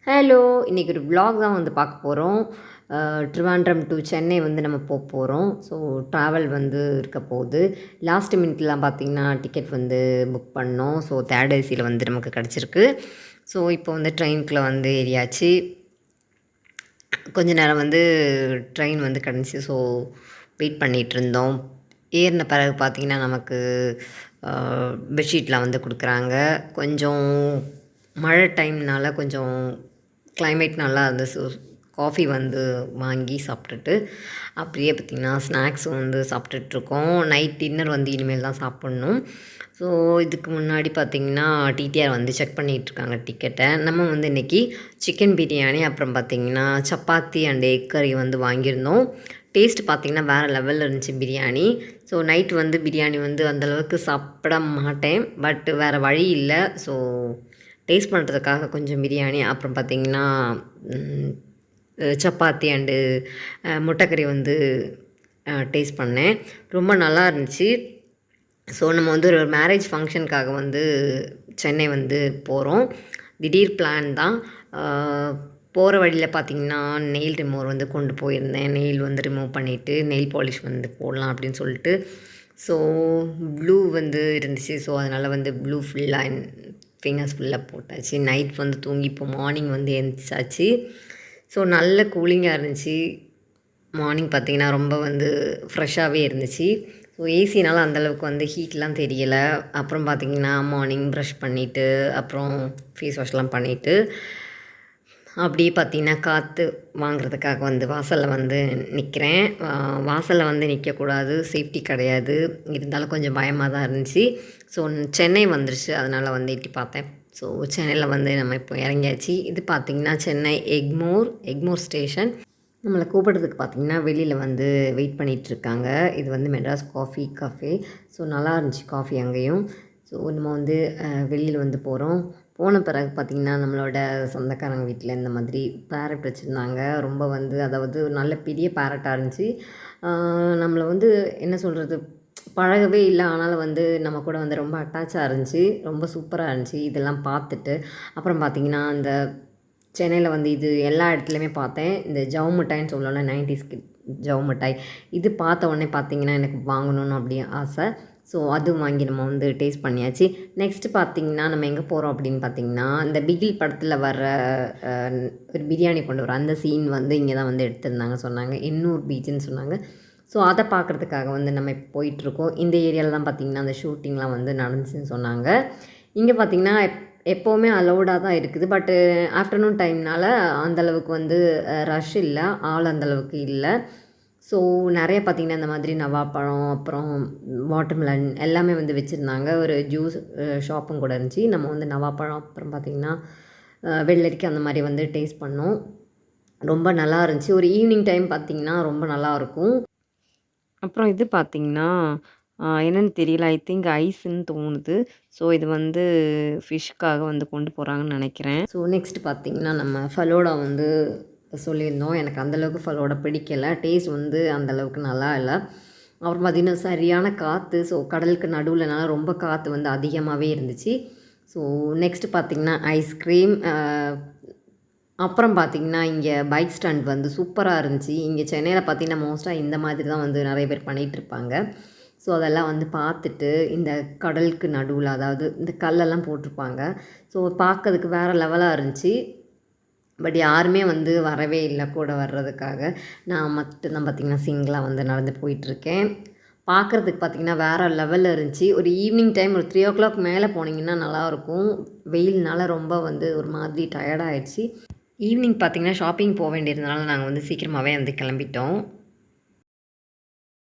Hello! இன்றைக்கி ஒரு vlog தான் வந்து பார்க்க போகிறோம். ட்ரிவாண்ட்ரம் டு சென்னை வந்து நம்ம போகிறோம். ஸோ ட்ராவல் வந்து இருக்க போகுது. லாஸ்ட் மினிட்லாம் பார்த்திங்கன்னா டிக்கெட் வந்து புக் பண்ணோம். ஸோ தேர்ட் ஏசியில் வந்து நமக்கு கிடச்சிருக்கு. ஸோ இப்போ வந்து ட்ரெயினுக்குள்ளே வந்து ஏறியாச்சு. கொஞ்ச நேரம் வந்து ட்ரெயின் வந்து கிடந்துச்சு. ஸோ வெயிட் பண்ணிகிட்ருந்தோம். ஏறின பிறகு பார்த்திங்கன்னா நமக்கு பெட்ஷீட்லாம் வந்து கொடுக்குறாங்க. கொஞ்சம் மழை டைம்னால கொஞ்சம் கிளைமேட் நல்லா இருந்துச்சு. காஃபி வந்து வாங்கி சாப்பிட்டுட்டு அப்படியே பார்த்திங்கன்னா ஸ்நாக்ஸ் வந்து சாப்பிட்டுட்ருக்கோம். நைட் டின்னர் வந்து இனிமேல் தான் சாப்பிட்ணும். ஸோ இதுக்கு முன்னாடி பார்த்திங்கன்னா டிடிஆர் வந்து செக் பண்ணிகிட்ருக்காங்க டிக்கெட்டை. நம்ம வந்து இன்றைக்கி சிக்கன் பிரியாணி அப்புறம் பார்த்திங்கன்னா சப்பாத்தி அண்ட் எக் கறி வந்து வாங்கியிருந்தோம். டேஸ்ட் பார்த்திங்கன்னா வேறு லெவலில் இருந்துச்சு பிரியாணி. ஸோ நைட் வந்து பிரியாணி வந்து அந்தளவுக்கு சாப்பிட மாட்டேன். பட் வேறு வழி இல்லை. ஸோ டேஸ்ட் பண்ணுறதுக்காக கொஞ்சம் பிரியாணி அப்புறம் பார்த்திங்கன்னா சப்பாத்தி அண்டு முட்டைக்கறி வந்து டேஸ்ட் பண்ணேன். ரொம்ப நல்லா இருந்துச்சு. ஸோ நம்ம வந்து ஒரு மேரேஜ் ஃபங்க்ஷனுக்காக வந்து சென்னை வந்து போகிறோம். திடீர் பிளான் தான். போகிற வழியில் பார்த்திங்கன்னா நெயில் ரிமூவர் வந்து கொண்டு போயிருந்தேன். நெயில் வந்து ரிமூவ் பண்ணிவிட்டு நெயில் பாலிஷ் வந்து போடலாம் அப்படின்னு சொல்லிட்டு. ஸோ ப்ளூ வந்து இருந்துச்சு. ஸோ அதனால் வந்து ப்ளூ ஃபுல்லாக ஃபிங்கர்ஸ் ஃபுல்லாக போட்டாச்சு. நைட் வந்து தூங்கி இப்போ மார்னிங் வந்து எழுந்திரிச்சாச்சு. ஸோ நல்ல கூலிங்காக இருந்துச்சு. மார்னிங் பார்த்திங்கன்னா ரொம்ப வந்து ஃப்ரெஷ்ஷாகவே இருந்துச்சு. ஸோ ஏசினால் அந்தளவுக்கு வந்து ஹீட்லாம் தெரியலை. அப்புறம் பார்த்திங்கன்னா மார்னிங் ப்ரஷ் பண்ணிவிட்டு அப்புறம் ஃபேஸ் வாஷ்லாம் பண்ணிவிட்டு அப்படியே பார்த்திங்கன்னா காற்று வாங்கிறதுக்காக வந்து வாசலில் வந்து நிற்கிறேன். வாசலில் வந்து நிற்கக்கூடாது, சேஃப்டி கிடையாது. இருந்தாலும் கொஞ்சம் பயமாக தான் இருந்துச்சு. ஸோ சென்னை வந்துருச்சு, அதனால் வந்து எட்டி பார்த்தேன். ஸோ சென்னையில் வந்து நம்ம இப்போ இறங்கியாச்சு. இது பார்த்திங்கன்னா சென்னை எக்மோர் ஸ்டேஷன். நம்மளை கூப்பிட்றதுக்கு பார்த்திங்கன்னா வெளியில் வந்து வெயிட் பண்ணிகிட்ருக்காங்க. இது வந்து மெட்ராஸ் காஃபி கஃபே. ஸோ நல்லா இருந்துச்சு காஃபி அங்கேயும். ஸோ நம்ம வந்து வெளியில் வந்து போகிறோம். போன பிறகு பார்த்திங்கன்னா நம்மளோட சொந்தக்காரங்க வீட்டில் இந்த மாதிரி பேரட் வச்சுருந்தாங்க. ரொம்ப வந்து அதாவது நல்ல பெரிய பேரட்டாக இருந்துச்சு. நம்மளை வந்து என்ன சொல்கிறது, பழகவே இல்லை. ஆனாலும் வந்து நம்ம கூட வந்து ரொம்ப அட்டாச்சாக இருந்துச்சு. ரொம்ப சூப்பராக இருந்துச்சு இதெல்லாம் பார்த்துட்டு. அப்புறம் பார்த்திங்கன்னா இந்த சென்னையில் வந்து இது எல்லா இடத்துலையுமே பார்த்தேன். இந்த ஜவு மிட்டாய்ன்னு சொல்லணும்னா 90s கிட் ஜவு மிட்டாய். இது பார்த்த உடனே பார்த்திங்கன்னா எனக்கு வாங்கணும்னு அப்படி ஆசை. ஸோ அதுவும் வாங்கி நம்ம வந்து டேஸ்ட் பண்ணியாச்சு. நெக்ஸ்ட்டு பார்த்திங்கன்னா நம்ம எங்கே போகிறோம் அப்படின்னு பார்த்திங்கன்னா இந்த பிகில் படத்தில் வர ஒரு பிரியாணி கொண்டு வர அந்த சீன் வந்து இங்கே தான் வந்து எடுத்திருந்தாங்க சொன்னாங்க. எண்ணூர் பீச்சுன்னு சொன்னாங்க. ஸோ அதை பார்க்குறதுக்காக வந்து நம்ம இப்போ போயிட்டுருக்கோம். இந்த ஏரியாவில் தான் பார்த்திங்கன்னா அந்த ஷூட்டிங்லாம் வந்து நடந்துச்சுன்னு சொன்னாங்க. இங்கே பார்த்திங்கன்னா எப்போவுமே அலௌடாக தான் இருக்குது. பட்டு ஆஃப்டர்நூன் டைம்னால் அந்தளவுக்கு வந்து ரஷ் இல்லை, ஆள் அந்தளவுக்கு இல்லை. ஸோ நிறைய பார்த்திங்கன்னா இந்த மாதிரி நவாப்பழம் அப்புறம் வாட்டர்மெலன் எல்லாமே வந்து வச்சுருந்தாங்க. ஒரு ஜூஸ் ஷாப்பும் கூட இருந்துச்சு. நம்ம வந்து நவாப்பழம் அப்புறம் பார்த்திங்கன்னா வெள்ளரிக்காய் அந்த மாதிரி வந்து டேஸ்ட் பண்ணோம். ரொம்ப நல்லா இருந்துச்சு. ஒரு ஈவினிங் டைம் பார்த்திங்கன்னா ரொம்ப நல்லாயிருக்கும். அப்புறம் இது பார்த்திங்கன்னா என்னென்னு தெரியல, ஐ திங்க் ஐஸுன்னு தோணுது. ஸோ இது வந்து ஃபிஷ்க்காக வந்து கொண்டு போகிறாங்கன்னு நினைக்கிறேன். ஸோ நெக்ஸ்ட் பார்த்திங்கன்னா நம்ம ஃபலோடா வந்து சொல்லியிருந்தோம். எனக்கு அந்தளவுக்கு ஃபலோடா பிடிக்கலை. டேஸ்ட் வந்து அந்தளவுக்கு நல்லா இல்லை. அப்புறம் பார்த்திங்கன்னா சரியான காற்று. ஸோ கடலுக்கு நடுவில்னால ரொம்ப காற்று வந்து அதிகமாகவே இருந்துச்சு. ஸோ நெக்ஸ்ட்டு பார்த்திங்கன்னா ஐஸ்கிரீம். அப்புறம் பார்த்திங்கன்னா இங்கே பைக் ஸ்டாண்ட் வந்து சூப்பராக இருந்துச்சு. இங்கே சென்னையில் பார்த்திங்கன்னா மோஸ்ட்டாக இந்த மாதிரி தான் வந்து நிறைய பேர் பண்ணிகிட்ருப்பாங்க. ஸோ அதெல்லாம் வந்து பார்த்துட்டு இந்த கடலுக்கு நடுவில் அதாவது இந்த கல்லெல்லாம் போட்டிருப்பாங்க. ஸோ பார்க்கறதுக்கு வேறு லெவலாக இருந்துச்சு. பட் யாருமே வந்து வரவே இல்லை கூட வர்றதுக்காக. நான் மட்டும்தான் பார்த்திங்கன்னா சிங்கிளாக வந்து நடந்து போயிட்டுருக்கேன். பார்க்குறதுக்கு பார்த்திங்கன்னா வேறு லெவலில் இருந்துச்சு. ஒரு ஈவினிங் டைம் ஒரு 3 o'clock மேலே போனீங்கன்னா நல்லாயிருக்கும். வெயில்னால ரொம்ப வந்து ஒரு மாதிரி டயர்டாகிடுச்சு. ஈவினிங் பார்த்திங்கன்னா ஷாப்பிங் போக வேண்டியதுனால நாங்கள் வந்து சீக்கிரமாகவே வந்து கிளம்பிட்டோம்.